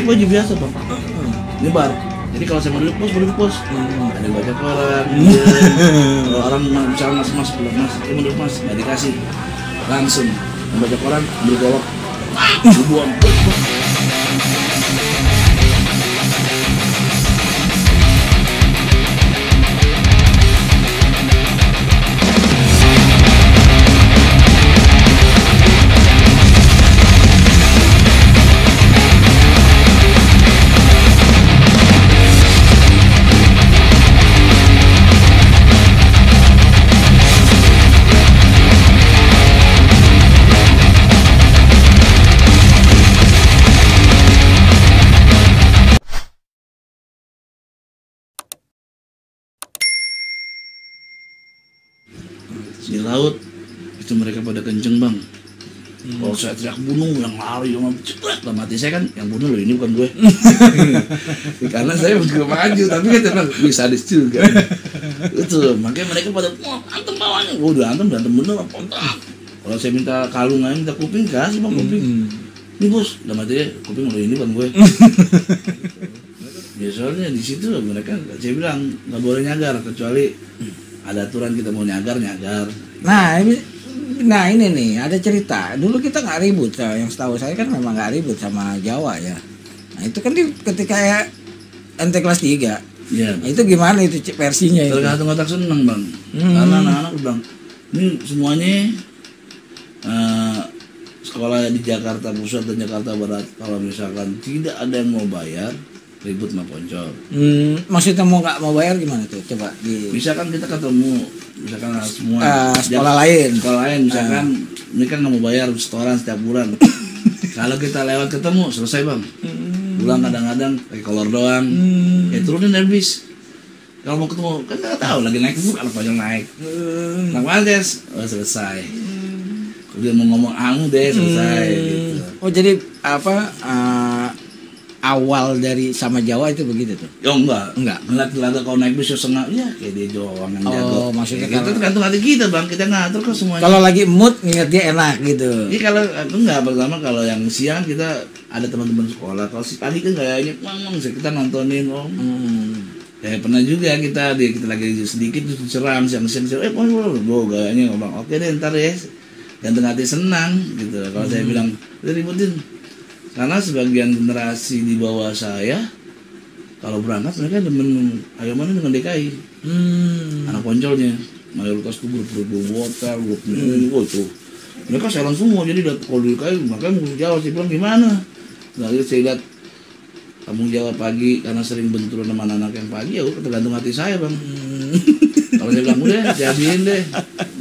baju biasa bang, nyebar. Jadi kalau saya mau duduk pos, ada yang baca koran. Kalau orang misalnya mas belum mas, dia mau duduk mas, nggak dikasih, langsung membaca koran, bergolok, dibuang. Di laut itu mereka pada kenceng bang. Kalau saya teriak bunuh, yang lari yang cepat lah mati. Saya kan yang bunuh loh, ini bukan gue. Karena saya juga maju, tapi kan memang bisa sadis juga. Itu makanya mereka pada wah antem bawahnya, udah antem bener pontak. Kalau saya minta kalung aja, minta kuping kasih bang kuping. Ini bos, udah mati ya kuping loh, ini bukan gue. Ya soalnya di situ mereka, saya bilang nggak boleh nyagar kecuali ada aturan kita mau nyagar. Nah ini nih ada cerita. Dulu kita nggak ribut, yang setahu saya kan memang nggak ribut sama Jawa ya. Nah itu kan ketika ente kelas 3. Ya. Nah, itu gimana itu versinya itu? Tergantung otak seneng bang. Karena anak-anak bilang ini semuanya sekolah di Jakarta Pusat dan Jakarta Barat, kalau misalkan tidak ada yang mau bayar, ribut sama Poncol. Maksudnya nggak mau bayar gimana tuh? Coba Misalkan kita ketemu, misalkan semua sekolah lain, misalkan ini kan nggak mau bayar setoran setiap bulan. Kalau kita lewat ketemu selesai bang. Pulang kadang-kadang pakai kolor doang. Turunin dari bis. Kalau mau ketemu kan nggak tahu lagi naik bukan Poncol naik. Nak mantes, selesai. Kemudian mau ngomong angu deh selesai. Gitu. Oh jadi awal dari sama Jawa itu begitu tuh? Enggak. Ngeliat kalau naik bis setengah, ya kayak dia Jawa yang jago. Maksudnya ya, itu tergantung hati kita bang, kita ngatur kok semuanya. Kalau lagi mood ingat dia enak gitu. Iya kalau enggak, pertama kalau yang siang kita ada teman-teman sekolah, kalau si pagi kan kayaknya kita nontonin Ya pernah juga kita lagi sedikit diserang siang-siang, gayanya ngomong oke deh ntar ya, gantung hati senang gitu. Kalau saya bilang udah ributin. Karena sebagian generasi di bawah saya kalau berangkat mereka demen ayamannya dengan DKI. Anak Poncolnya mayoritas tuh grup hotel, grup tuh. Mereka jalan semua, jadi kalau DKI makanya mau Jawa sih bilang gimana. Nah saya lihat kamu Jawa pagi karena sering benturan sama anak yang pagi, ya tergantung hati saya bang. Kalau saya bilang udah jadiin deh,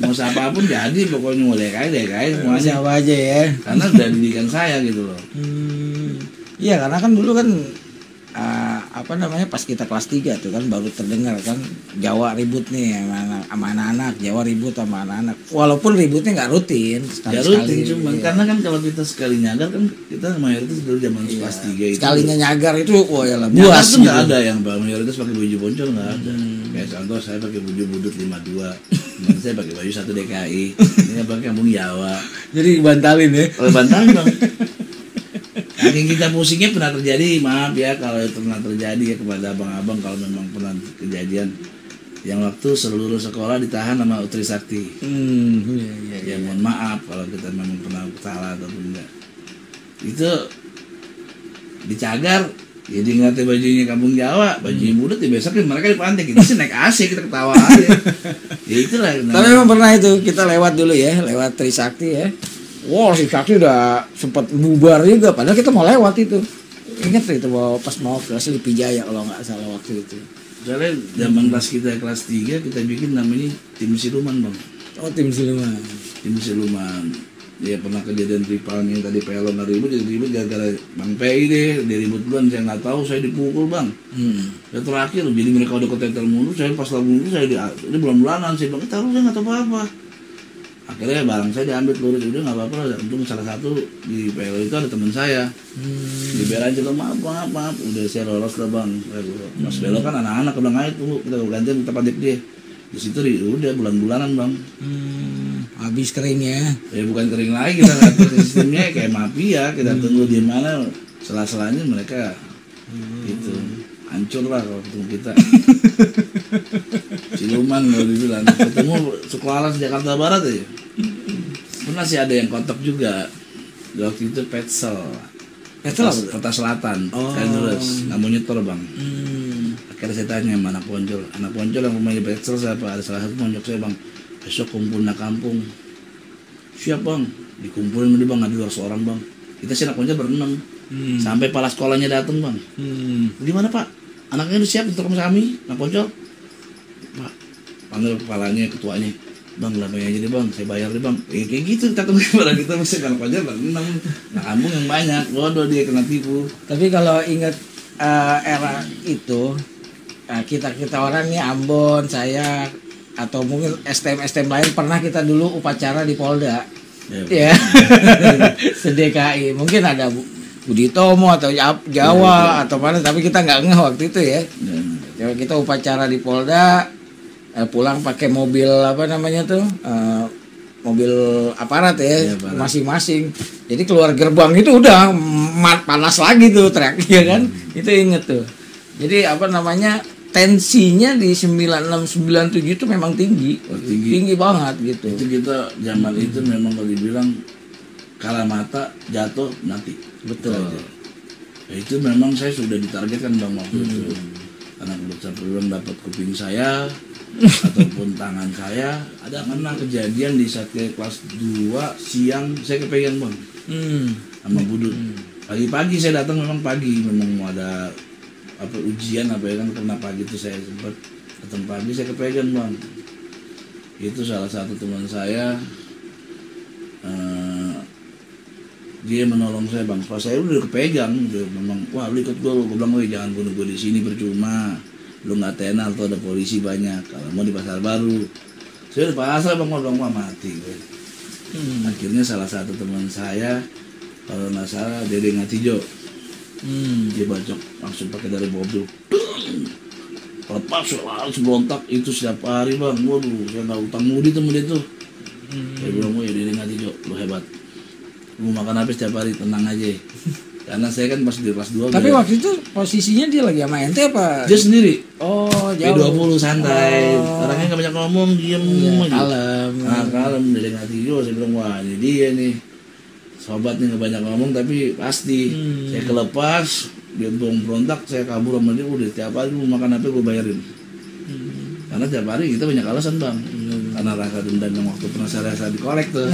mau siapapun jadi, pokoknya mau DKI semuanya. Siapa aja ya. Karena udah didikan saya gitu loh. Iya karena kan dulu kan pas kita kelas 3 tuh kan baru terdengar kan Jawa ribut nih sama anak-anak, Jawa ribut sama anak-anak. Walaupun ributnya nggak rutin, sekali-sekali. Cuman karena kan kalau kita sekali nyagar kan kita mayoritas dulu zaman kelas 3 itu. Sekalinya nyagar itu ya lah buas tuh nggak ada yang mayoritas pakai baju Poncol, nggak ada. Kayak contoh saya pakai baju budut 52, saya pakai baju 1 DKI, ini pakai kampung Jawa. Jadi bantalin ya? Oleh bantalin bang. Yang kita pusingnya pernah terjadi, maaf ya kalau itu pernah terjadi ya kepada abang-abang kalau memang pernah kejadian yang waktu seluruh sekolah ditahan sama Trisakti. Ya mohon maaf kalau kita memang pernah salah ataupun enggak. Itu dicagar, jadi ngeliatnya bajunya kampung Jawa, bajunya budut, ya besoknya mereka dipantik. Kita sih naik AC, kita ketawa aja. Ya itulah. Tapi memang pernah itu kita lewat dulu ya, lewat Trisakti ya. Wow, si Sakti udah sempat bubar juga, padahal kita mau lewat itu. Ingat itu pas mau ke Sleepy Jaya kalau nggak salah waktu itu. Soalnya zaman kelas 3 kita bikin namanya tim siluman bang. Oh tim siluman. Tim siluman. Dia pernah kejadian rivalnya tadi pelon ribut, jadi ribut gara-gara Bang PI deh, dia ribut duluan, saya nggak tahu, saya dipukul bang. Dan terakhir, jadi mereka udah keteter mulu, saya pas lagu itu saya ini bulan-bulanan, saya bilang taruh saya nggak tahu apa-apa. Akhirnya barang saya diambil lurus, udah nggak apa-apa lah. Untung salah satu di PLO itu ada teman saya. Dibelain juga maaf, udah saya lolos lah bang. Mas Belo kan anak-anak udah ngait tuh, kita gantian kita pandik dia. Di situ udah bulan-bulanan bang. Habis kering ya? Ya bukan kering lagi, kita ngatur sistemnya kayak mafia, kita tunggu di mana Sela-selanya mereka itu hancur lah kalau ketemu kita. Siluman kalau dibilang ketemu sekolah Jakarta Barat aja. Pernah sih ada yang kontak juga waktu itu Petsel Kota Selatan. Saya terus nggak mau nyetor bang. Akhirnya saya tanya sama anak Poncol yang rumahnya Petsel siapa, ada salah satu monjok saya bang, besok kumpul anak kampung. Siap bang, dikumpulin dia bang, ada 200 orang bang. Kita sih anak Poncol berenam. Sampai kepala sekolahnya datang bang. Gimana pak? Anaknya udah siap untuk kami, anak Poncol? Pak, panggil kepalanya, ketuanya. Bang, lamanya aja deh bang, saya bayar deh bang. Kayak gitu kita tunggu kepada kita mesti anak Poncol berenam. Nah kampung yang banyak, bodoh dia kena tipu. Tapi kalau ingat era itu, kita orang nih Ambon, saya atau mungkin STM lain pernah kita dulu upacara di Polda. Ya. SDKI. Mungkin ada Budi Tomo atau Jawa atau mana, tapi kita nggak ngeh waktu itu ya. Kita upacara di Polda, pulang pakai mobil apa namanya tuh, mobil aparat ya, masing-masing. Jadi keluar gerbang itu udah panas lagi tuh teriaknya kan. Itu inget tuh. Jadi apa namanya, tensinya di 96-97 itu memang tinggi banget gitu. Itu kita zaman itu memang kalau dibilang kalah mata jatuh mati. Betul. Ya, itu memang saya sudah ditargetkan bang waktu itu. Karena kebetulan dapat kuping saya ataupun tangan saya. Ada kena kejadian di saat kelas 2 siang saya kepegang bang sama budut. Pagi-pagi saya datang, memang pagi, memang mau ada apa ujian apa ya kan, karena pagi itu saya sempat datang pagi, saya kepegang bang. Itu salah satu teman saya, dia menolong saya bang. Pas saya udah kepegang, udah memang wah lu ikut gue bilang jangan bunuh gue di sini percuma, lu nggak tenal tuh ada polisi banyak. Kalau mau di Pasar Baru, saya di pasar bang, mau bilang wah mati gue. Akhirnya salah satu teman saya, kalau nggak salah Dede Ngatijo, dia bacok langsung pakai dari mobil, lepas langsung berontak. Itu setiap hari bang, waduh saya nggak utang mudi temen dia tuh. Saya bilang ya Dede Ngatijo lu hebat, lu makan apa setiap hari, tenang aja. Karena saya kan pas di kelas 2. Tapi waktu itu posisinya dia lagi sama ente apa? Dia sendiri. Oh, jauh. P20 santai. Orangnya enggak banyak ngomong, diem aja. Kalem. Nah, kalem dari Ngatijo. Saya bilang wah ini dia nih. Sobat nih enggak banyak ngomong tapi pasti. Saya kelepas, dia berontak, saya kabur sama dia. Udah tiap hari lu makan apa gue bayarin. Karena tiap hari kita banyak alasan bang. Karena rasa dendam yang waktu pernah saya rasa dikolek tuh.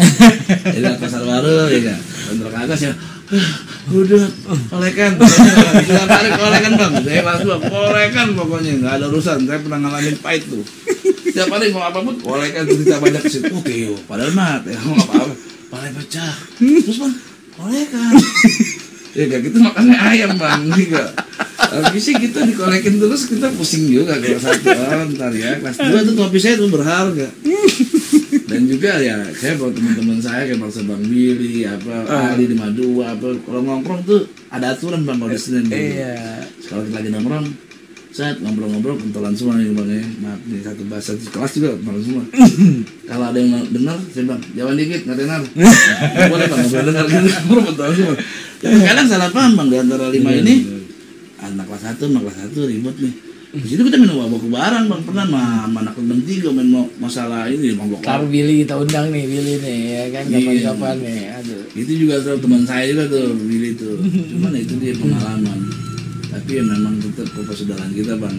Jadi Pasar Baru ya kan. Bentar ke atas ya. Udah kolekan. Tiap hari kolekan bang. Saya langsung kolekan pokoknya, nggak ada urusan. Saya pernah ngalamin pahit tuh. Tiap hari mau apapun kolekan, cerita banyak ke situ. Tio, padahal mati, mau apa-apa. Palai pecah. Terus bang kolekan. Ya kayak gitu makannya ayam bang, enggak. Tapi sih kita dikolekin terus, kita pusing juga kelas 1. Ntar ya kelas 2 tuh topi saya tuh berharga. Dan juga ya saya buat teman-teman saya kayak Bang Bang Billy, apa Ali di Madu, apa kalau nongkrong tuh ada aturan bang kalau di Senin. Iya. Kalau kita lagi nongkrong, saat ngobrol-ngobrol pentolan semua nih bang ya. Maaf nih satu bahasa di kelas juga pentolan semua. Kalau ada yang dengar, saya bilang jangan dikit nggak dengar. Boleh bang ngobrol dengar gitu, pentolan semua. Kadang salah paham bang di antara 5 ini. Anak kelas 1 sama kelas 1 ribut nih. Di situ kita minum baku barang bang, pernah sama anak kelas 3 main masalah ini mabok. Taruh Billy kita undang nih, Billy nih ya kan, kapan-kapan nih. Aduh. Itu juga teman saya juga tuh Billy tuh. Cuman itu dia pengalaman. Tapi ya memang tetap kepesudahan kita bang,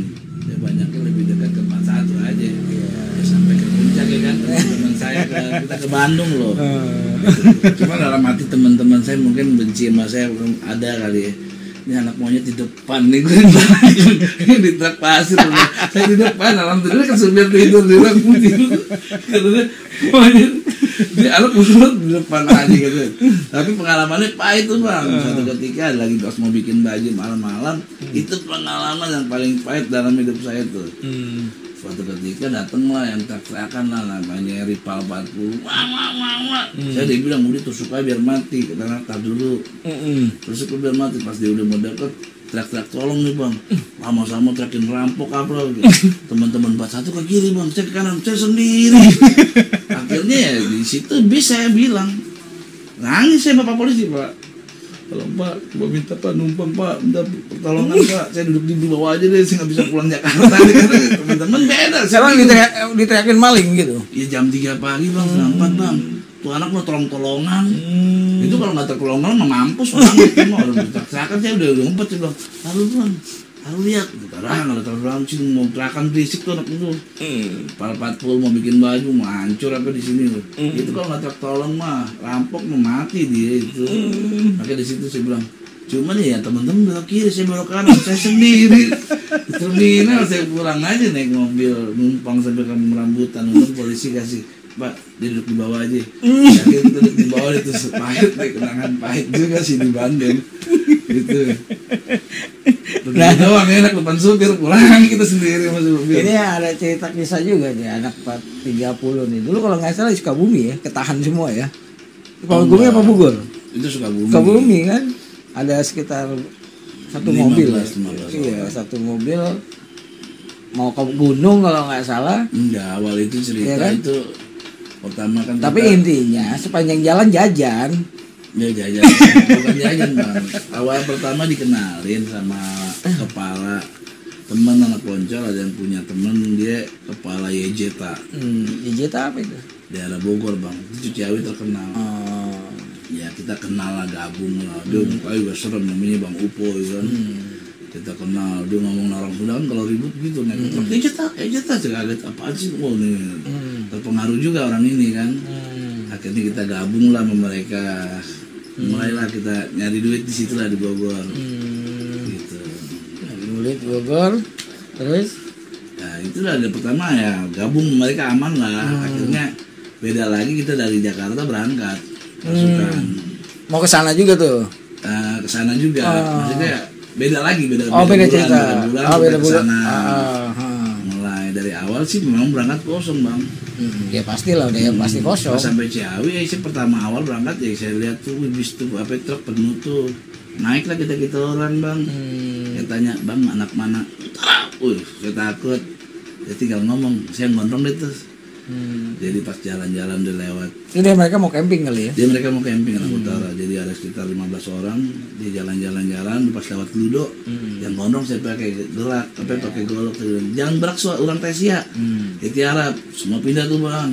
ya banyaknya lebih dekat ke 41 aja. Ya sampai ke puncak ya kan. Teman saya kita ke Bandung loh. Cuma dalam hati teman-teman saya mungkin benci sama saya, ada kali ya. Ini anak monyet di depan nih gue di truk pasir. Saya di depan, alhamdulillah kan supir tidur di ruang tidur. Katanya monyet di anak musuh di depan aja gitu. Tapi pengalamannya pahit tuh bang. Satu ketika lagi pas mau bikin baju malam-malam, itu pengalaman yang paling pahit dalam hidup saya tuh. Suatu ketika datanglah yang teriakan lah namanya Rival 40. Wah. Saya dibilang udah tusuk aja biar mati. Kita tar dulu. Tusuk biar mati. Pas dia udah mau deket, teriak-teriak tolong nih bang. Lama-sama teriakin rampok apa gitu. Teman-teman 41 ke kiri bang, saya ke kanan, saya sendiri. Akhirnya ya di situ bis saya bilang, nangis saya bapak polisi pak. Kalau Pak, mau minta Pak numpang Pak, minta pertolongan Pak, saya duduk di bawah aja deh, saya nggak bisa pulang Jakarta. Teman-teman beda. Emang diteriakin maling gitu? Ya jam 3 pagi bang, jam 4 bang. Tuh anak mau tolong-tolongan. Itu kalau nggak tertolongan mah mampus bang. Itu mau teriakan saya udah ngumpet sih bang. Lalu bang, lalu lihat, sekarang kalau terlalu sih mau teriakan berisik tuh anak itu. Para patrol mau bikin baju, mau hancur apa di sini tuh. Itu kalau nggak tertolong mah rampok mau mati dia itu. Makanya di situ saya bilang, cuman ya teman-teman belok kiri, saya belok kanan, saya sendiri. Di terminal saya pulang aja naik mobil numpang sampai kampung rambutan. Untung polisi kasih, Pak, dia duduk di bawah aja. Yakin kita duduk di bawah itu pahit deh, kenangan pahit juga sih di Bandung. Gitu. Nah, doang enak depan supir, pulang kita sendiri masuk mobil. Ini ada cerita kisah juga nih anak 30 nih. Dulu kalau nggak salah di Sukabumi ya, ketahan semua ya. Sukabumi apa Bogor? Itu Sukabumi. Sukabumi kan ada sekitar satu mobil. 15. Iya, satu mobil mau ke gunung kalau nggak salah. Enggak, awal itu cerita ya kan? Itu pertama kan. Tapi kita, intinya sepanjang jalan jajan. Ya jajan, bukan jajan bang. Awal pertama dikenalin sama kepala teman anak Poncol, ada yang punya temen dia kepala YJTA. YJTA apa itu? Daerah Bogor bang, itu Ciawi terkenal. Ya kita kenal lah, gabung lah. Dia mukanya juga serem, namanya Bang Upo kan. Kita kenal, dia ngomong orang Sunda kan kalau ribut gitu naik YJTA kaget apaan sih? Oh nih terpengaruh juga orang ini kan. Akhirnya kita gabung lah sama mereka. Mulailah kita nyari duit di situ lah di Bogor. Gitu. Nyari duit di Bogor, terus? Nah itulah ada pertama ya gabung mereka aman lah. Akhirnya beda lagi kita dari Jakarta berangkat pasukan. Mau ke sana juga tuh? Ke sana juga. Maksudnya beda lagi beda cerita. Beda bulan. Mulai dari awal sih memang berangkat kosong bang. Ya pastilah udah pasti kosong. Pas sampai Ciawi ya sih pertama awal berangkat ya saya lihat tuh bis tuh apa truk penuh tuh. Naiklah kita orang bang. Saya tanya bang anak mana? Saya takut. Dia tinggal ngomong saya gondrong deh tuh. Jadi pas jalan-jalan udah lewat. Itu mereka mau camping kali ya? Dia mereka mau camping anak utara. Jadi ada sekitar 15 orang. Dia jalan-jalan pas lewat Ludo. Yang gondrong saya pakai gelak, tapi pakai golok. Jangan berak orang Tesia. Tiara semua pindah tuh bang.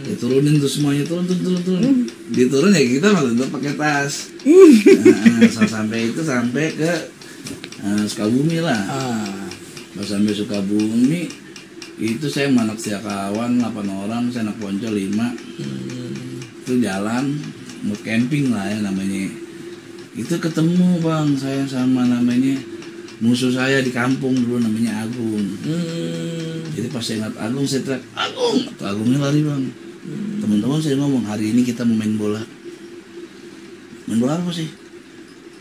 Dia turunin tuh semuanya turun. Dia turun ya kita malah tetap pakai tas. Sampai itu sampai ke Sukabumi lah. Pas sampai Sukabumi itu saya anak kawan 8 orang, saya anak Poncol 5. Itu jalan mau camping lah ya namanya. Itu ketemu bang saya sama namanya musuh saya di kampung dulu namanya Agung. Jadi pas saya ingat Agung saya teriak Agung, atau Agungnya lari bang. Teman-teman saya ngomong hari ini kita mau main bola. Main bola apa sih?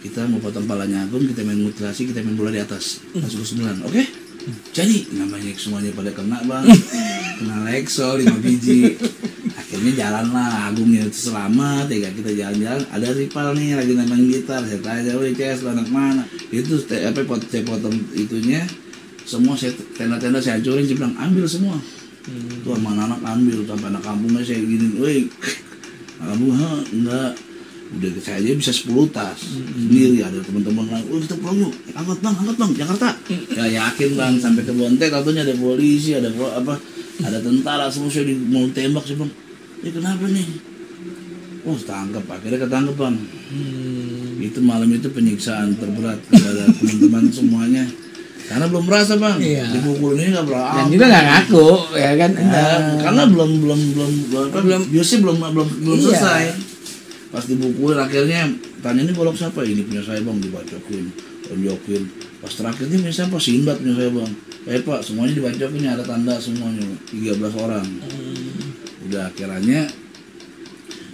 Kita mau potong palanya Agung, kita main mutilasi, kita main bola di atas. Masuk ke 9, oke? Jadi namanya semuanya pada kena bang. Kena Lexol 5 biji. Akhirnya jalan lah Agungnya itu selamat ya kita jalan-jalan. Ada Ripal nih lagi main gitar. Saya tanya, woi Ces, anak mana? Itu saya potong itunya. Semua saya tenda-tenda saya hancurin. Saya bilang ambil semua. Tuh sama anak ambil. Sampai anak kampungnya saya gini, woi kamu enggak. Udah saya aja bisa 10 tas sendiri, ada teman-teman lain, kita pulang yuk, angkat bang, Jakarta. Ya yakin bang, sampai ke Bontek, katanya ada polisi, ada tentara, semua saya mau tembak sih bang. Kenapa nih? Tangkap, akhirnya ketangkep bang. Itu malam itu penyiksaan terberat kepada teman-teman semuanya. Karena belum merasa bang, dipukul ini nggak berapa. Dan juga nggak ngaku, ya kan? Karena belum selesai. Pas dibukuin akhirnya tanya ini golok siapa? Ini punya saya bang, dibacokin, tonjokin. Pas terakhirnya punya siapa? Sinbad punya saya bang. Pak semuanya dibacokin, ada tanda semuanya 13 orang. Udah akhirnya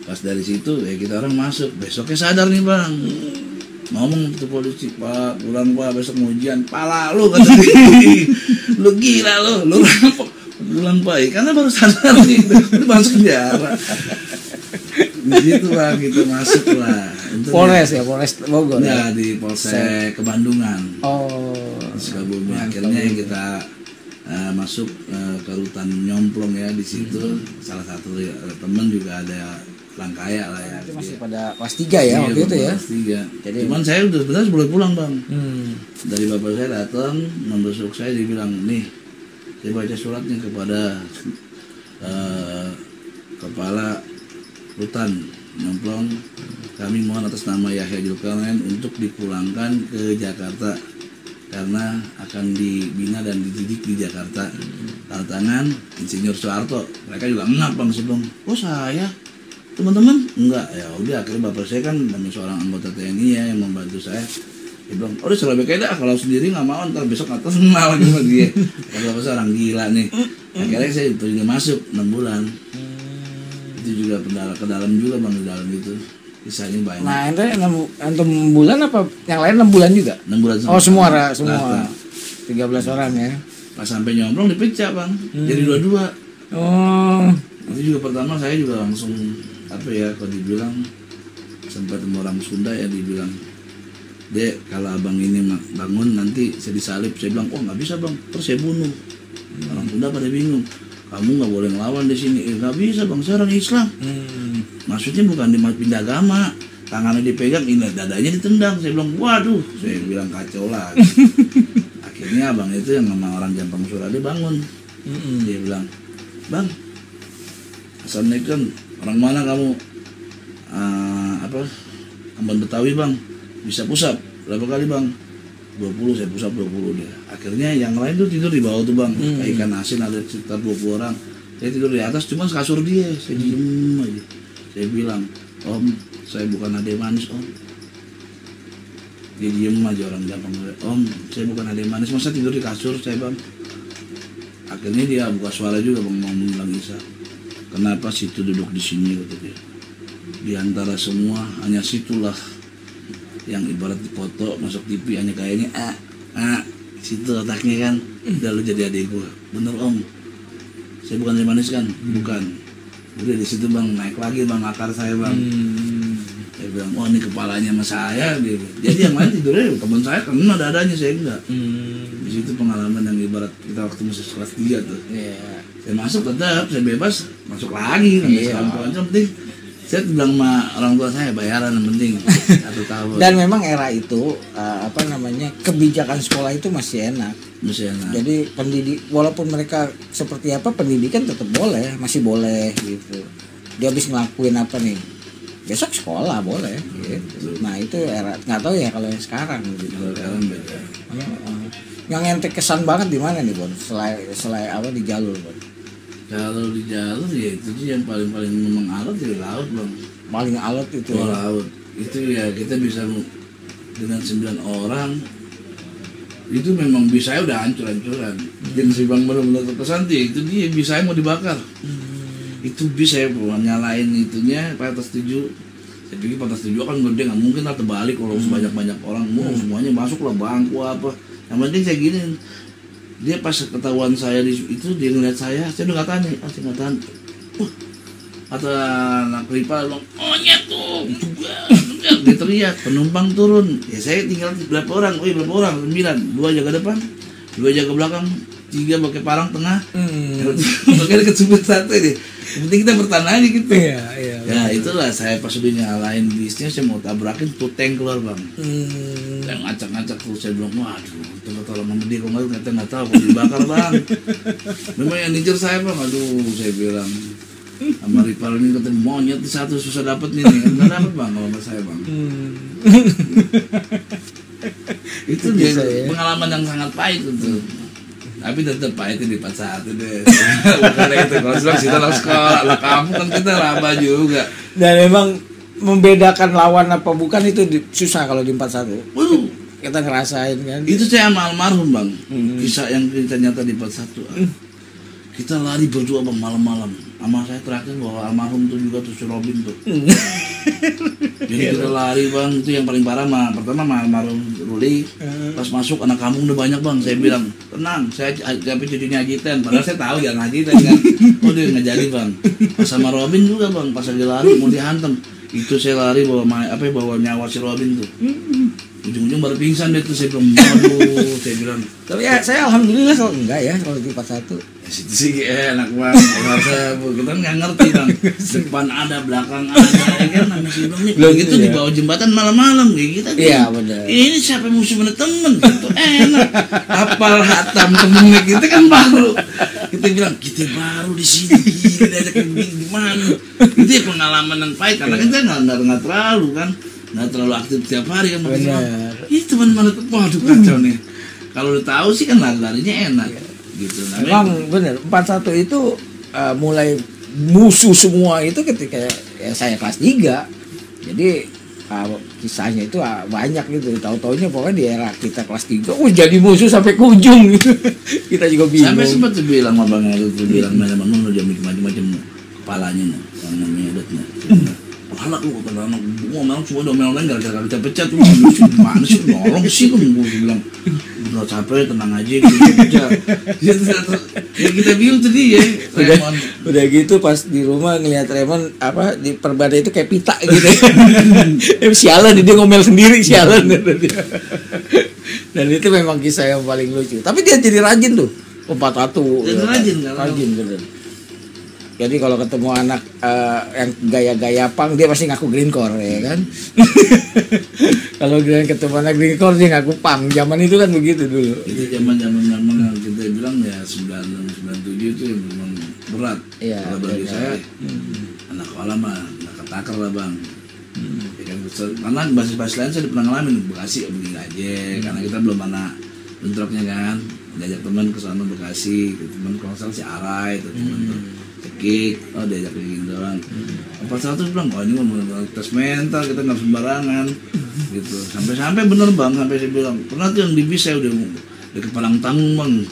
pas dari situ ya kita orang masuk. Besoknya sadar nih bang. Ngomong ke polisi, Pak pulang Pak besok mau ujian. Pala lu kata dia. Lu gila lu rampok. Pulang Pak karena baru sadar nih udah masuk penjara. Begitu lah kita masuk lah. Polres Bogor. Ya di Polsek Kebandungan. Di Sukabumi. Akhirnya kita masuk ke rutan Nyomplong ya di situ. Salah satu teman juga ada orang kaya lah ya. Itu masih pada kelas 3 ya waktu itu ya. Kelas 3. Jadi Cuman saya udah sebenarnya boleh pulang bang. Hmm. Dari bapak saya datang membesuk saya, dia bilang, nih saya baca suratnya kepada kepala rutan Nyemplong, kami mohon atas nama Yahya Julkarnain untuk dipulangkan ke Jakarta karena akan dibina dan dididik di Jakarta. Tanda tangan Insinyur Soeharto. Mereka juga ngap bang sebelum, oh saya teman-teman enggak, ya udah akhirnya bapak saya kan seorang anggota TNI ya yang membantu saya. Dia bilang, oh udah Surabaya kayak dah, kalau sendiri nggak mau ntar besok atas kenal lagi sama dia. Kalau bapak saya orang gila nih. Akhirnya saya terima masuk 6 bulan. Itu juga ke dalam juga bang, di dalam itu kisahnya banyak. Nah ente 6 bulan apa yang lain 6 bulan juga? 6 bulan semua 13 orang ya. Pas sampai Nyomplong dipecah bang, jadi 22. Oh, Itu juga pertama saya juga langsung apa ya, kalau dibilang sempat sama orang Sunda ya, dibilang, Dek kalau abang ini bangun nanti saya disalib. Saya bilang, oh nggak bisa bang, terus saya bunuh. Orang Sunda pada bingung, kamu nggak boleh ngelawan di sini. Nggak bisa bang, saya orang Islam. Maksudnya bukan pindah agama, tangannya dipegang, ini dadanya ditendang. Saya bilang, waduh, saya bilang kacau lah. Akhirnya abang itu yang sama orang Jampang Surade bangun. Dia bilang, bang, Assalamualaikum, orang mana kamu? Ambon Betawi bang, bisa pusap berapa kali bang? 20, saya pusap 20 dia. Akhirnya yang lain tuh tidur di bawah tuh bang, kayak ikan asin ada sekitar 20 orang. Saya tidur di atas, cuma kasur dia, saya diem aja. Saya bilang, om, saya bukan ade manis om. Dia diem aja orang Jampang, om, saya bukan ade manis, masa tidur di kasur saya bang. Akhirnya dia buka suara juga bang, mau bilang Isa, kenapa situ duduk di sini kata dia. Di antara semua hanya situlah yang ibarat dipoto masuk TV, hanya kayaknya situ otaknya kan, udah lu jadi adik gua. Bener om, saya bukan ade manis kan, bukan. Udah di situ bang, naik lagi bang akar saya bang. Saya bilang, oh ini kepalanya sama saya gitu. Jadi yang lain tidurnya teman saya kena dadanya, saya enggak. Di situ pengalaman yang ibarat kita waktu masih kelas 3 tuh. Saya masuk tetap, saya bebas masuk lagi sampai sekarang. Yang penting saya bilang sama orang tua saya, bayaran yang penting 1 tahun. Dan memang era itu kebijakan sekolah itu masih enak. Jadi walaupun mereka seperti apa, pendidikan tetap boleh, masih boleh gitu. Dia habis ngelakuin apa nih, besok sekolah boleh gitu. Nah itu era, nggak tahu ya kalau yang sekarang gitu. Sekarang beda. Yang ente kesan banget di mana nih Bon? Selain apa di jalur Bon? Kalau di jalur ya itu sih yang paling memang alat di laut bang. Paling alat itu. Laut itu ya kita bisa dengan 9 orang itu memang bisa udah hancur-hancuran. Dan si bang benar-benar terkesan itu dia bisa mau dibakar. Itu bisa ya nyalain itunya patas 7. Saya pikir patas 7 kan gede, nggak mungkin lah terbalik kalau sebanyak orang. Semuanya masuk lah bangku apa. Yang penting saya gini, dia pas ketahuan saya itu dia ngeliat saya udah nggak tahan nih, saya nggak tahan. Kata anak rival, monyet tuh, dia teriak, penumpang turun. Ya saya tinggal berapa orang? 9, 2 jaga depan, 2 jaga belakang, 3 pakai parang tengah. Makanya deket supir sate deh. Yang penting kita bertahan aja gitu. Ya itulah saya pas udah nyalain bisnya, saya mau tabrakin tuh tank keluar bang. Yang ngacak-ngacak tuh saya bilang, waduh, tolong sama dia, kalau nggak tahu kalau dibakar bang. Memang yang ngejar saya bang, aduh saya bilang. Sama rival ini ketemu monyet satu susah dapet nih, nggak dapet bang kalau sama saya bang. Itu dia pengalaman yang sangat pahit itu. Tapi tetap pahitnya di 41 deh. Bukan itu kalau kita sekolah, lah kamu kan kita lama juga. Dan memang membedakan lawan apa bukan itu susah kalau di 41. Kita ngerasain kan. Itu saya sama almarhum bang. Kisah yang kita nyata di 41. Kita lari berdua bang malam-malam. Sama saya terakhir bahwa almarhum tuh juga tuh si Robin tuh. Jadi kita lari bang, itu yang paling parah mah. Pertama mah almarhum Ruli. Pas masuk anak kampung udah banyak bang. Saya bilang tenang, saya tapi cucunya ajitan. Padahal saya tahu jangan ajitan kan. Oh dia nggak jadi bang. Pas sama Robin juga bang. Pas lagi lari mau dihantam. Itu saya lari bawa nyawa si Robin tuh. Ujung-ujung baru pingsan dia tuh. Saya bilang, aduh, saya bilang. Tapi ya saya alhamdulillah kalau enggak ya kalau di 41. situ sih enak banget. Rasa kita nggak ngerti bang. Depan ada, belakang ada, ya kan nama si bang nih. Begitu di bawah jembatan malam-malam kayak kita. Iya benar. Ini siapa yang musuh mana temen? Gitu enak. Apal hatam temennya kita kan baru. Kita bilang kita baru di sini. Kita ajak di mana? Itu ya pengalaman yang pahit karena kita nggak terlalu kan. Nggak terlalu aktif tiap hari kan. Benar. Ini teman mana tuh, waduh kacau nih. Kalau udah tahu sih kan lari-larinya enak. Gitu. Memang benar 41 itu mulai musuh semua itu ketika ya, saya kelas 3. Jadi kisahnya itu banyak gitu. Tahu-taunya pokoknya di era kita kelas 3 jadi musuh sampai ke ujung gitu. Kita juga bingung. Sampai sempat tuh bilang abangnya itu bilang teman-teman udah macam-macam kepalanya nih, yang namanya adatnya. Halak lu kata anak, gua memang cuma domel-domel gara-gara pecat-pecat lu gimana sih nolong sih lu, gua bilang udah capek tenang aja gitu ya kita bingung tuh dia udah gitu pas di rumah ngeliat Raymond apa di perbadan itu kayak pita gitu sialan dia ngomel sendiri sialan dan itu memang kisah yang paling lucu tapi dia jadi rajin tuh 41 jadi rajin bener. Jadi kalau ketemu anak yang gaya-gaya punk dia pasti ngaku greencore ya kan. Kalau ketemu anak greencore dia ngaku punk. Zaman itu kan begitu dulu. Itu zaman-zaman yang kita bilang ya 97 itu memang berat. Iya, kalau bagi saya anak sekolah mah anak ketakar lah bang. Ya kan, karena basis lain saya pernah ngalamin Bekasi begini aja karena kita belum mana bentroknya kan. Diajak teman ke sana Bekasi, teman kalau salah si Arai itu teman tuh. Cekik, diajak kayak gitu doang. 41 bilang, oh ini mau tes mental, kita nggak sembarangan, gitu. Sampai bener bang, sampai saya bilang, pernah tuh yang di bis saya udah ke Palang Tanggung bang.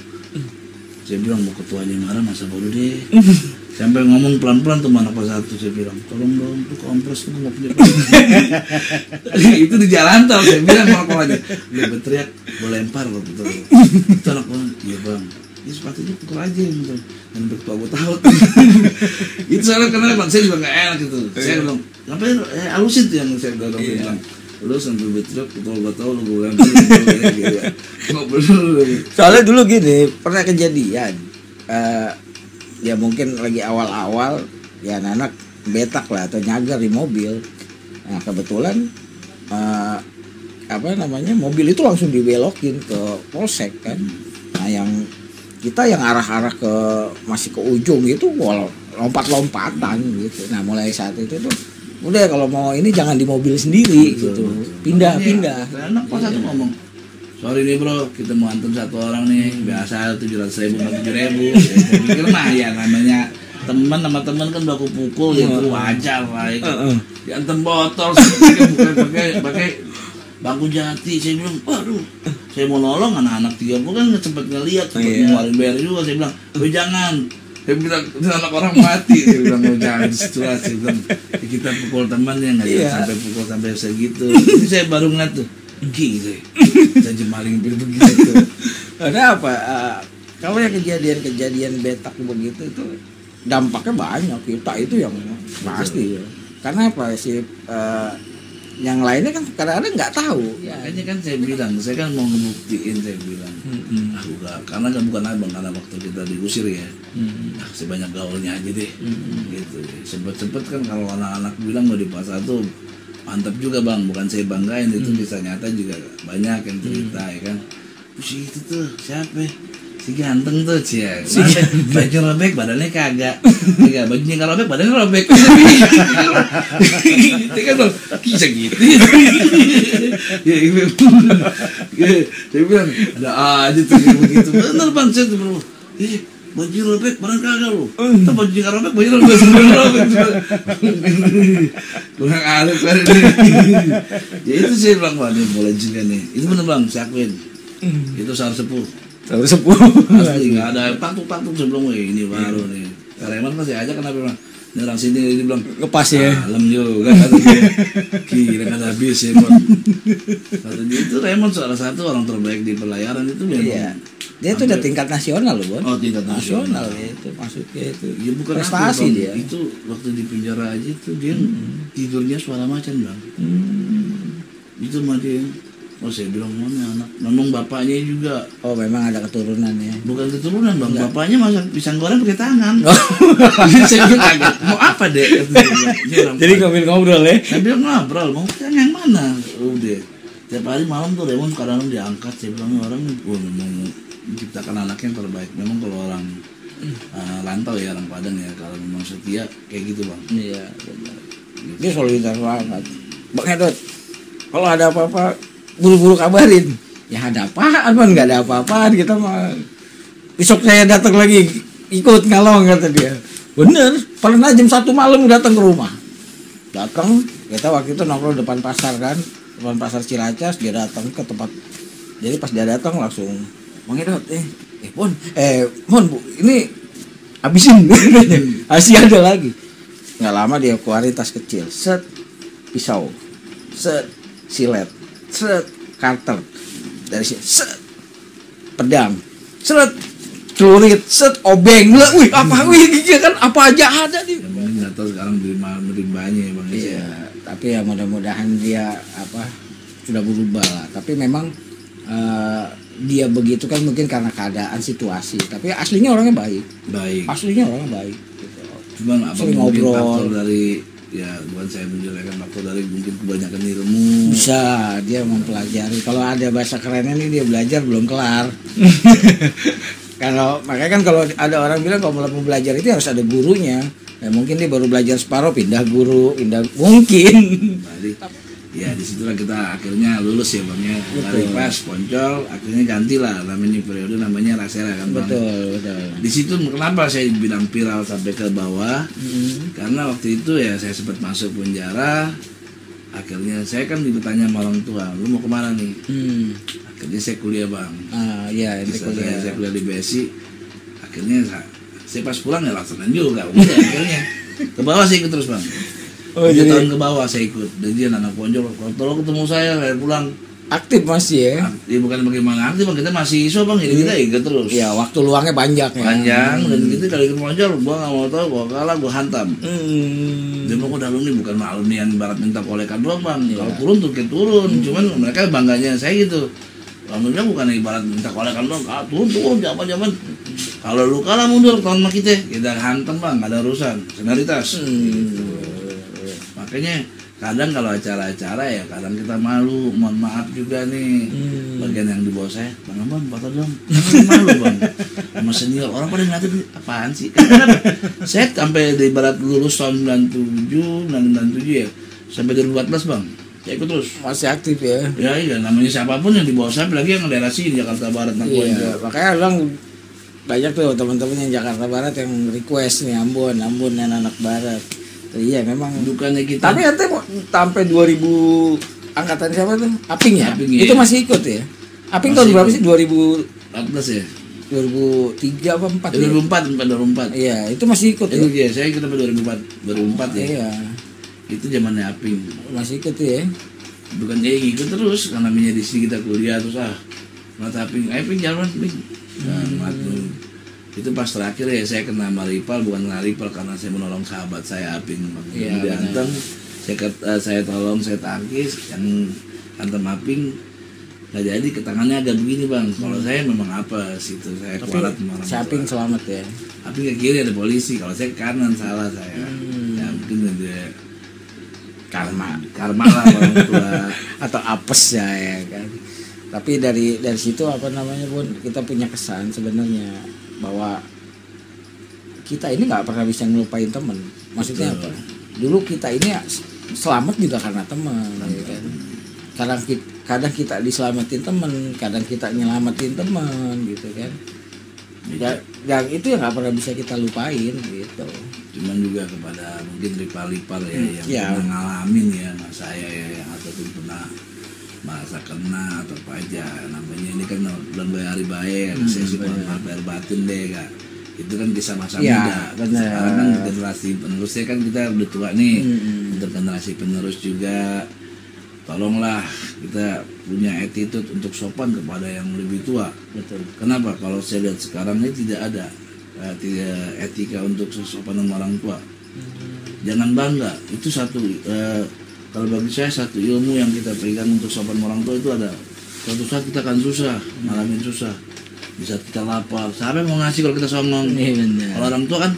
Saya bilang mau ketuanya marah masa bodoh deh. Sampai ngomong pelan-pelan tuh anak 41 saya bilang, tolong dong tuh kompres tuh nggak punya. Itu di jalan tol saya bilang kalau aja, dia berteriak, gue lempar loh betul. Itu anak bang, iya bang. Ini sepatunya pukul aja gitu dan bertua gue tahu itu soalnya karena bang saya juga nggak enak gitu saya bilang ngapain halusin tuh yang saya bilang lu sambil betruk betul gue tahu lu gue lempar gitu nggak bener soalnya dulu gini pernah kejadian ya mungkin lagi awal-awal ya anak betak lah atau nyagar di mobil nah kebetulan apa namanya mobil itu langsung dibelokin ke polsek kan nah yang kita yang arah-arah ke masih ke ujung itu lompat-lompatan gitu. Nah mulai saat itu tuh udah kalau mau ini jangan di mobil sendiri gitu. Pindah. Anak pas satu ngomong, sorry nih bro, kita mau antar satu orang nih biasa 700.000 atau 7.000. Saya pikir mah ya namanya teman sama teman kan udah aku pukul gitu wajar lah itu. Diantar botol, pakai bangku jati, saya bilang, waduh, saya mau nolong anak-anak 30 kan nggak sempet ngeliat, sempet ngeluarin bayar juga, saya bilang, jangan, saya bilang, itu anak orang mati, saya bilang, jangan disitulah, saya bilang, kita pukul temannya nggak sampai pukul sampai segitu, ini saya baru ngeliat tuh, gitu, saya maling begitu. Ada apa? Kalau yang kejadian betak begitu itu dampaknya banyak kita itu yang pasti ya. Karena apa sih? Yang lainnya kan kadang-kadang nggak tahu. Ya, makanya kan saya bilang, saya kan mau ngebuktiin saya bilang, udah, karena kan bukan abang karena waktu kita diusir ya, sebanyak gaulnya aja deh, gitu. Sempet kan kalau anak-anak bilang mau di pasar tuh mantap juga bang, bukan saya banggain itu bisa nyata juga banyak yang cerita ya kan. Si itu tuh siapa? Si ganteng tuh cia, baju robek badannya kagak, bajunya nggak robek badannya robek, itu kan bang, bisa gitu, saya bilang ada aja tuh begitu, bener bang saya tuh bilang, baju robek badan kagak lo, tuh baju nggak robek baju robek, kurang alif kan ini, ya itu saya bilang bang, boleh juga nih, itu bener bang, saya akuin, itu salah sepuh. Asli nggak ada taktuk sebelum ini baru nih. Raymond masih aja kenapa bilang ini orang sini dia bilang ngepas ya. Alam juga kata dia. Gila kan habis ya Bang. Kata dia itu Raymond salah satu orang terbaik di pelayaran itu memang. Iya. Dia itu udah tingkat nasional loh, Bon. Oh, tingkat nasional itu masuknya itu. Ya bukan prestasi dia. Itu waktu di penjara aja tuh dia tidurnya suara macan, Bang. Itu mah dia Oh saya bilang mana anak, memang bapaknya juga. Oh memang ada keturunan ya. Bukan keturunan bang, Enggak. bapaknya masak pisang goreng pakai tangan. Oh. Jadi saya bilang kaget, mau apa dek? Jadi ngobrol ya. Saya bilang ngobrol, mau pisang yang mana? Udah, tiap hari malam tuh Raymond kadang diangkat. Saya bilang orang memang menciptakan anak yang terbaik. Memang kalau orang rantau ya, orang Padang ya, kalau memang setia kayak gitu bang. Iya benar. Dia solidar banget. Bang Edot, kalau ada apa-apa buru-buru kabarin. Ya ada apaan bang, nggak ada apa-apaan kita mah. Besok saya datang lagi ikut ngalong kata dia. Bener, pernah jam 1 malam datang ke rumah. Datang, kita waktu itu nongkrong depan pasar kan, depan pasar Ciracas. Dia datang ke tempat. Jadi pas dia datang langsung, Bang Edot, Mon bu, ini habisin. Masih ada lagi. Nggak lama dia keluarin tas kecil, set pisau, set silet, set cutter, dari sini set pedang, set celurit, set obeng lah. Wih apa kan apa aja ada nih. Yang penting nggak tahu sekarang berimbanya ya bang. Iya, tapi ya mudah-mudahan dia sudah berubah lah. Tapi memang dia begitu kan mungkin karena keadaan situasi. Tapi aslinya orangnya baik. Aslinya orangnya baik. Gitu. Cuman apa Sering mungkin ngobrol. faktor dari ya bukan saya menjelekkan, faktor dari mungkin kebanyakan ilmu. Bisa dia mempelajari. Kalau ada bahasa kerennya nih dia belajar belum kelar. Makanya kan kalau ada orang bilang kalau mau belajar itu harus ada gurunya. Ya mungkin dia baru belajar separuh pindah guru, mungkin. Balik. Ya disitulah kita akhirnya lulus ya bang ya. Dari Betul. pas Poncol akhirnya gantilah namanya periode namanya Rasera kan bang. Betul. Di situ kenapa saya bilang viral sampai ke bawah? Karena waktu itu ya saya sempat masuk penjara. Akhirnya saya kan ditanya sama orang tua, lu mau kemana nih? Akhirnya saya kuliah bang. Iya, itu Saya kuliah di BSI. Akhirnya saya pas pulang ya laksanan juga. Udah akhirnya ke bawah saya ikut terus bang. Oh, 3 jadi tahun ke bawah saya ikut. Dan dia anak Poncol, kalau ketemu saya pulang. aktif masih ya. Ya bukan bagaimana aktif bang, kita masih iso bang, jadi kita ikut terus. Ya, waktu luangnya banyak ya. Panjang dan gitu kalau ikut Poncol, gua nggak mau tahu, gua kalah gua hantam. Dia mau udah alumni bukan alumni yang barat minta kolekan doang bang. Kalau turun tuh kayak turun, cuman mereka bangganya saya gitu. Alhamdulillah bukan ibarat minta kolekan doang, turun zaman. Kalau lu kalah mundur tahun sama kita hantam bang, nggak ada urusan, senioritas. Gitu. Makanya kadang kalau acara-acara ya kadang kita malu, mohon maaf juga nih bagian yang di bawah saya, bang foto dong, malu bang, sama senior orang pada ngeliatin apaan sih? Kenapa? Saya sampai di barat lulus tahun 97 ya, sampai 2014 bang, saya ikut terus. Masih aktif ya. Ya iya, namanya siapapun yang di bawah saya, apalagi yang daerah sini Jakarta Barat, Iya, makanya orang banyak tuh teman-teman yang Jakarta Barat yang request nih Ambon anak Barat. Iya memang. Bukannya kita. Tapi nanti sampai 2000 angkatan siapa tuh? Aping ya? Aping, iya. Itu masih ikut ya? Aping Masih tahun berapa ikut. sih? 14 ya? 2003 apa 4 ya? 2004. Iya, itu masih ikut Itu ya? ya, saya ikut sampai 2004 ya. Iya, Itu zamannya Aping. masih ikut ya? Bukan dia ikut terus karena namanya di sini kita kuliah terus mata Aping jalan Aping. Itu pas terakhir ya saya kena sama Ripal, bukan kena Ripal karena saya menolong sahabat saya Aping. Iya, diantem, saya tolong, saya tangkis yang antem Aping. Nggak jadi ke tangannya agak begini bang. Kalau saya memang apa situ saya kualat sama orang Si Aping tua. selamat ya? Aping ke kiri ada polisi, kalau saya ke kanan salah saya. Ya mungkin ada karma lah orang tua. Atau apes ya kan? Tapi dari situ apa namanya Bun, kita punya kesan sebenarnya bahwa kita ini nggak pernah bisa ngelupain temen. Maksudnya Betul. apa? Dulu kita ini selamat juga karena teman, ya kan? Kadang kita diselamatin teman, kadang kita nyelamatin teman, gitu kan? Yang itu yang nggak pernah bisa kita lupain, gitu. Cuman juga kepada mungkin ripal-ripal ya yang Ya. pernah ngalamin ya, mas saya ya yang ataupun pernah merasa kena atau apa aja, namanya ini kan bulan hari baik, saya sih bayar batin deh kak. Itu kan kisah masa Ya, muda. benar. Sekarang kan generasi penerusnya kan kita udah tua nih. Untuk generasi penerus juga tolonglah kita punya attitude untuk sopan kepada yang lebih tua. Betul. Kenapa? Kalau saya lihat sekarang ini tidak ada tidak etika untuk sopan sama orang tua. Jangan bangga. Itu satu kalau bagi saya satu ilmu yang kita pegang untuk sopan sama orang tua itu ada suatu saat kita akan susah, ngalamin susah. Di saat kita lapar, siapa yang mau ngasih kalau kita songong? Kalau orang tua kan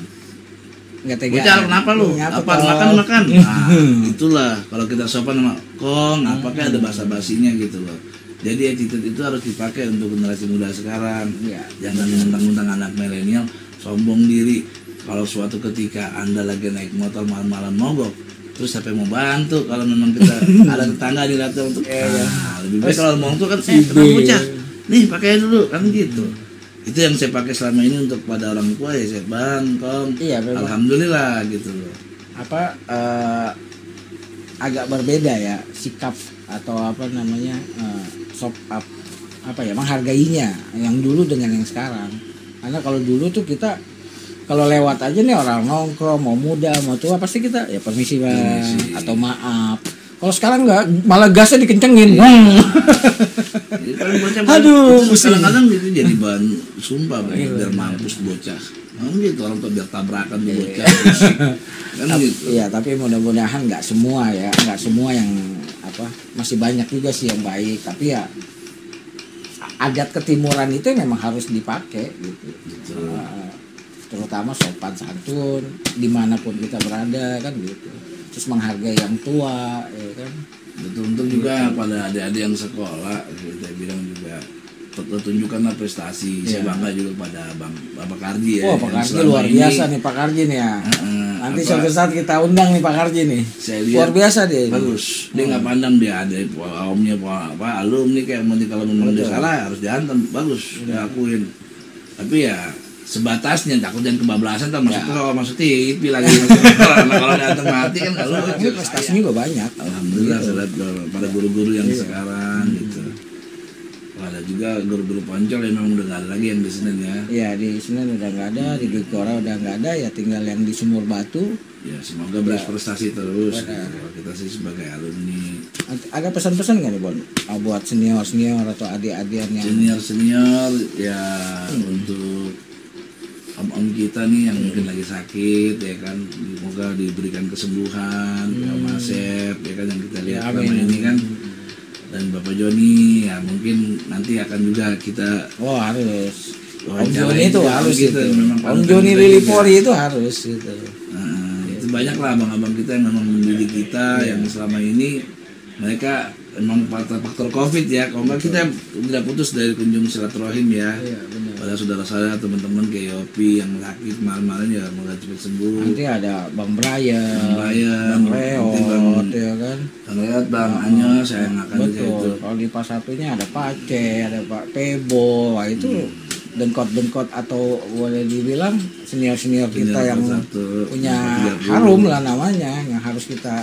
nggak tega. bocah kenapa lu? Lapar, makan. Nah, itulah kalau kita sopan sama Kong, apakah ada basa-basinya gitu loh. Jadi attitude itu harus dipakai untuk generasi muda sekarang. Ya. Jangan mentang-mentang anak milenial sombong diri. Kalau suatu ketika Anda lagi naik motor malam-malam mogok, terus siapa yang mau bantu? Kalau memang kita ada tetangga di latar untuk lebih baik kalau ngomong tuh kan tenang bocah. Nih pakai dulu kan gitu. Itu yang saya pakai selama ini untuk pada orang tua ya, saya Bang, Kong. Iya, alhamdulillah gitu loh. Apa agak berbeda ya sikap atau apa namanya menghargainya yang dulu dengan yang sekarang. Karena kalau dulu tuh kita kalau lewat aja nih orang nongkrong mau muda mau tua pasti kita ya permisi Bang atau maaf. Kalau sekarang enggak, malah gasnya dikencengin. Aduh, kadang-kadang itu jadi bahan sumpah biar mampus bocah. Gitu orang tuh biar tabrakan tuh bocah. Kan gitu. Iya, tapi mudah-mudahan nggak semua ya, nggak semua yang masih banyak juga sih yang baik. Tapi ya adat ketimuran itu memang harus dipakai gitu. Terutama sopan santun dimanapun kita berada kan gitu. Terus menghargai yang tua, ya kan. Betul, untuk juga pada adik-adik yang sekolah, kita bilang juga tunjukkanlah prestasi. Saya bangga juga pada Bapak Karji ya. Oh, Pak Karji luar biasa nih Pak Karji nih ya. Nanti suatu saat kita undang nih Pak Karji nih. Saya lihat luar biasa dia. Bagus. Dia nggak pandang dia ada omnya alumni kayak kalau memang dia salah harus dihantam. Bagus, diakuin. Tapi ya sebatasnya takut jangan kebablasan masuk TV lagi kalau datang mati kan kalau ini prestasinya juga banyak. Alhamdulillah gitu. Pada guru-guru yang sekarang gitu. Ada juga guru-guru Poncol yang memang udah nggak ada lagi yang di Senen ya. Iya di Senen udah nggak ada, di Dukora udah nggak ada, ya tinggal yang di Sumur Batu. Ya semoga berprestasi terus. Gitu. Kita sih sebagai alumni. Ada pesan-pesan nggak nih Bon? Buat senior-senior atau adik-adian yang senior ya untuk om kita nih yang mungkin lagi sakit ya kan, semoga diberikan kesembuhan ya Mas Sep ya kan yang kita lihat selama ini kan, dan Bapak Joni ya mungkin nanti akan juga kita harus Om Joni itu harus gitu. Om Joni Lillipori itu harus gitu. Itu banyak lah abang-abang kita yang memang mendidik kita yang selama ini mereka memang faktor COVID ya, kalau enggak kita tidak putus dari kunjung silaturahim ya. Pada saudara saya, teman-teman kayak Yopi yang sakit malam-malam ya semoga cepat sembuh. Nanti ada Bang Brian, Bang Reot ya kan. Bang Reot, Bang Anyo saya yang akan betul. Kalau di pas satunya ada Pak C, ada Pak Pebo, wah itu dengkot-dengkot atau boleh dibilang senior-senior kita yang punya harum lah namanya, yang harus kita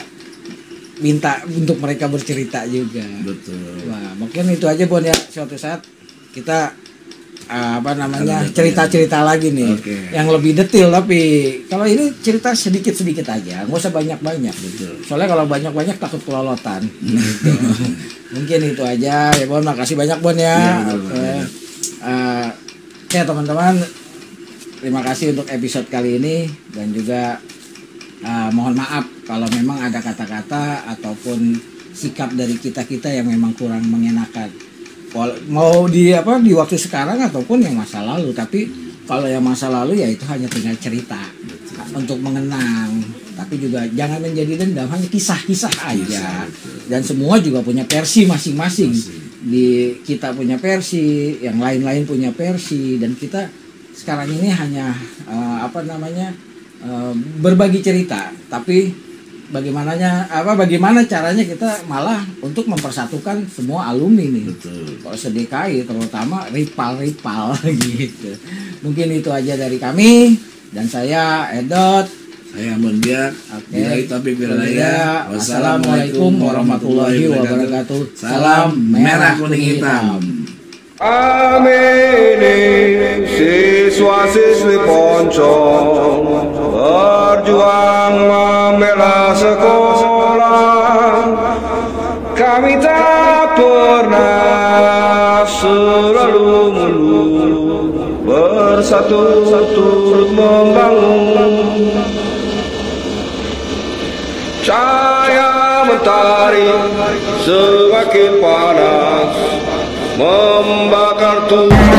minta untuk mereka bercerita juga. Betul. Wah, mungkin itu aja Bon ya, suatu saat kita cerita-cerita lagi nih yang lebih detail, tapi kalau ini cerita sedikit-sedikit aja, nggak usah banyak-banyak. Betul. Soalnya kalau banyak-banyak takut kelolotan. Gitu. Mungkin itu aja ya Bon, makasih banyak Bon ya. Ya teman-teman, terima kasih untuk episode kali ini, dan juga mohon maaf kalau memang ada kata-kata ataupun sikap dari kita-kita yang memang kurang mengenakan. Mau di waktu sekarang ataupun yang masa lalu, tapi kalau yang masa lalu ya itu hanya tinggal cerita untuk mengenang, tapi juga jangan menjadi dendam, hanya kisah-kisah aja. Dan semua juga punya versi masing-masing. Di kita punya versi, yang lain-lain punya versi, dan kita sekarang ini hanya berbagi cerita, tapi bagaimana caranya kita malah untuk mempersatukan semua alumni nih. Betul. Kalau seDKI terutama rival gitu. Mungkin itu aja dari kami, dan saya Edot, saya Mondiak. Wassalamualaikum warahmatullahi wabarakatuh. Salam merah kuning hitam. Amin. Siswa-siswi Poncol berjuang membela sekolah. Kami tak pernah selalu mundur, bersatu turut membangun. Cahaya mentari semakin panas, membakar tubuh